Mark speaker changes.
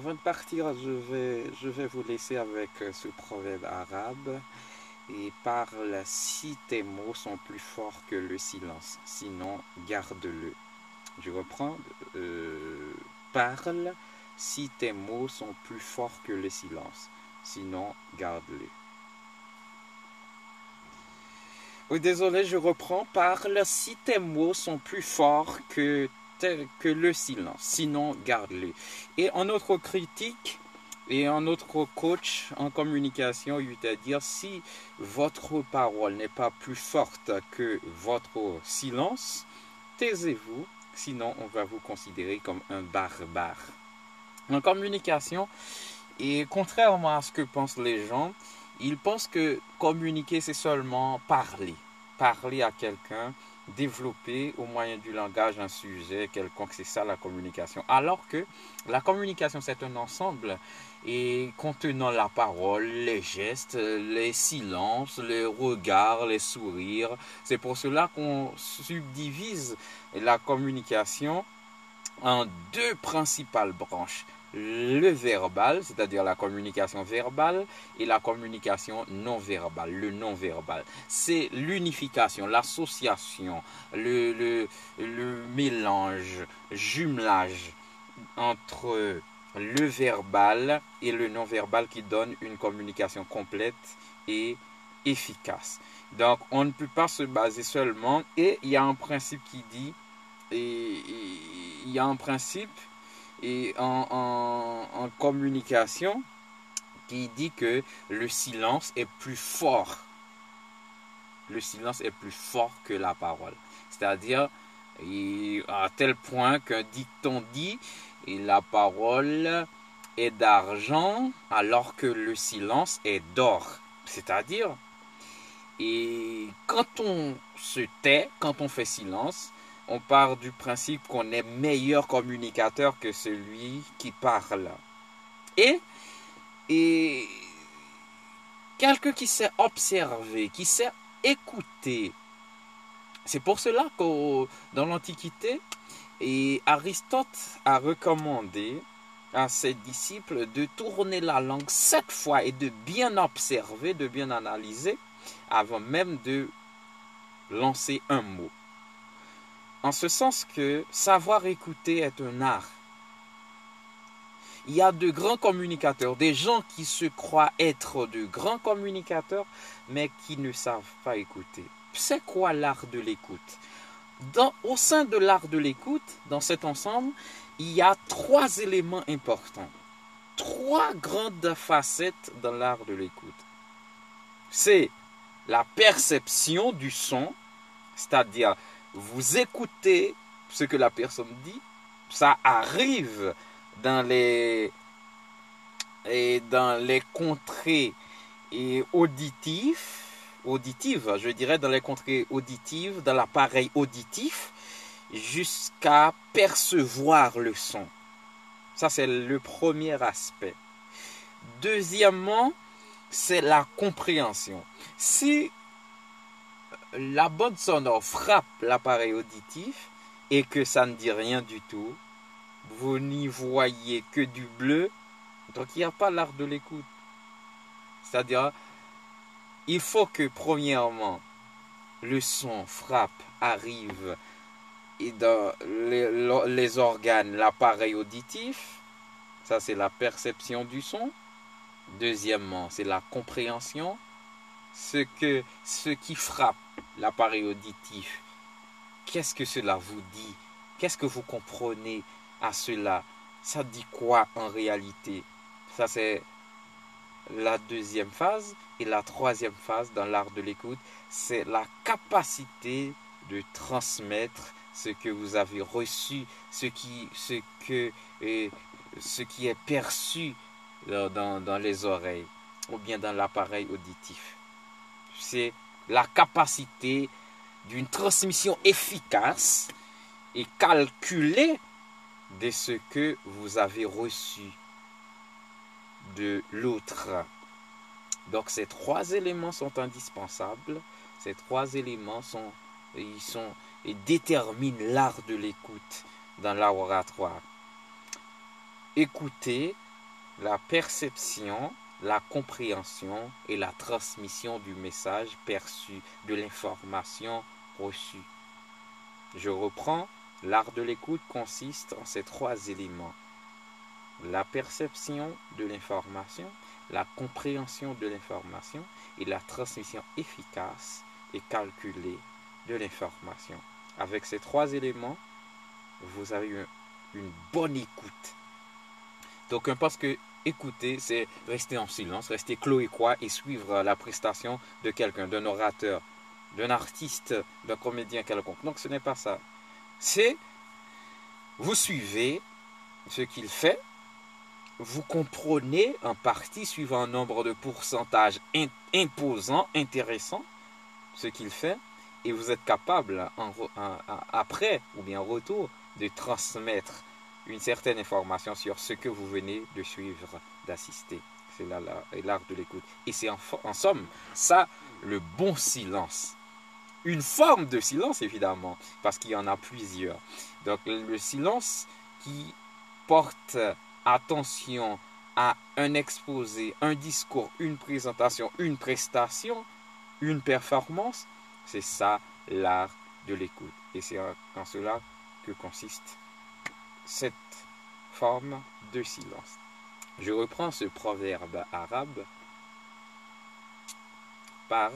Speaker 1: Avant de partir, je vais vous laisser avec ce proverbe arabe. Et parle si tes mots sont plus forts que le silence, sinon garde-le. Je reprends. Parle si tes mots sont plus forts que le silence, sinon garde-le. Oui, désolé, je reprends. Parle si tes mots sont plus forts que le silence, sinon garde-le. Et en autre critique, et un autre coach en communication, il va dire si votre parole n'est pas plus forte que votre silence, taisez-vous, sinon on va vous considérer comme un barbare. En communication, et contrairement à ce que pensent les gens, ils pensent que communiquer, c'est seulement parler. Parler à quelqu'un, développer au moyen du langage un sujet quelconque, c'est ça la communication. Alors que la communication, c'est un ensemble et contenant la parole, les gestes, les silences, les regards, les sourires. C'est pour cela qu'on subdivise la communication en deux principales branches. Le verbal, c'est-à-dire la communication verbale, et la communication non verbale, le non verbal. C'est l'unification, l'association, le mélange, jumelage entre le verbal et le non verbal qui donne une communication complète et efficace. Donc on ne peut pas se baser seulement, et il y a un principe qui dit, et il y a un principe en communication qui dit que le silence est plus fort. Le silence est plus fort que la parole. C'est-à-dire, à tel point qu'un dicton dit, et la parole est d'argent alors que le silence est d'or. C'est-à-dire, et quand on se tait, quand on fait silence, on part du principe qu'on est meilleur communicateur que celui qui parle. Et, et quelqu'un qui sait observer, qui sait écouter. C'est pour cela que dans l'Antiquité, Aristote a recommandé à ses disciples de tourner la langue 7 fois et de bien observer, de bien analyser avant même de lancer un mot. En ce sens que savoir écouter est un art. Il y a de grands communicateurs, des gens qui se croient être de grands communicateurs, mais qui ne savent pas écouter. C'est quoi l'art de l'écoute? Au sein de l'art de l'écoute, dans cet ensemble, il y a 3 éléments importants. 3 grandes facettes dans l'art de l'écoute. C'est la perception du son, c'est-à-dire vous écoutez ce que la personne dit, ça arrive dans les contrées auditives, je dirais dans les contrées auditives, dans l'appareil auditif, jusqu'à percevoir le son. Ça, c'est le premier aspect. Deuxièmement, c'est la compréhension. Si la bande sonore frappe l'appareil auditif et que ça ne dit rien du tout, vous n'y voyez que du bleu, donc il n'y a pas l'art de l'écoute. C'est-à-dire, il faut que premièrement, le son frappe, arrive et dans les organes, l'appareil auditif, ça c'est la perception du son. Deuxièmement, c'est la compréhension. Ce qui frappe l'appareil auditif, qu'est-ce que cela vous dit? Qu'est-ce que vous comprenez à cela? Ça dit quoi en réalité? Ça c'est la deuxième phase. Et la troisième phase dans l'art de l'écoute, c'est la capacité de transmettre ce que vous avez reçu, ce qui est perçu dans les oreilles ou bien dans l'appareil auditif. C'est la capacité d'une transmission efficace et calculée de ce que vous avez reçu de l'autre. Donc ces 3 éléments sont indispensables. Ces 3 éléments déterminent l'art de l'écoute dans l'art oratoire. Écouter, la perception, la compréhension et la transmission du message perçu, de l'information reçue. Je reprends, l'art de l'écoute consiste en ces trois éléments. La perception de l'information, la compréhension de l'information et la transmission efficace et calculée de l'information. Avec ces trois éléments, vous avez une bonne écoute. Donc, parce que écouter, c'est rester en silence, rester cloécois et suivre la prestation de quelqu'un, d'un orateur, d'un artiste, d'un comédien quelconque. Donc, ce n'est pas ça. C'est, vous suivez ce qu'il fait, vous comprenez en partie, suivant un nombre de pourcentages imposant, intéressant, ce qu'il fait, et vous êtes capable, après ou bien en retour, de transmettre une certaine information sur ce que vous venez de suivre, d'assister. C'est là l'art de l'écoute. Et c'est en somme, ça, le bon silence. Une forme de silence, évidemment, parce qu'il y en a plusieurs. Donc, le silence qui porte attention à un exposé, un discours, une présentation, une prestation, une performance, c'est ça l'art de l'écoute. Et c'est en cela que consiste cette forme de silence. Je reprends ce proverbe arabe par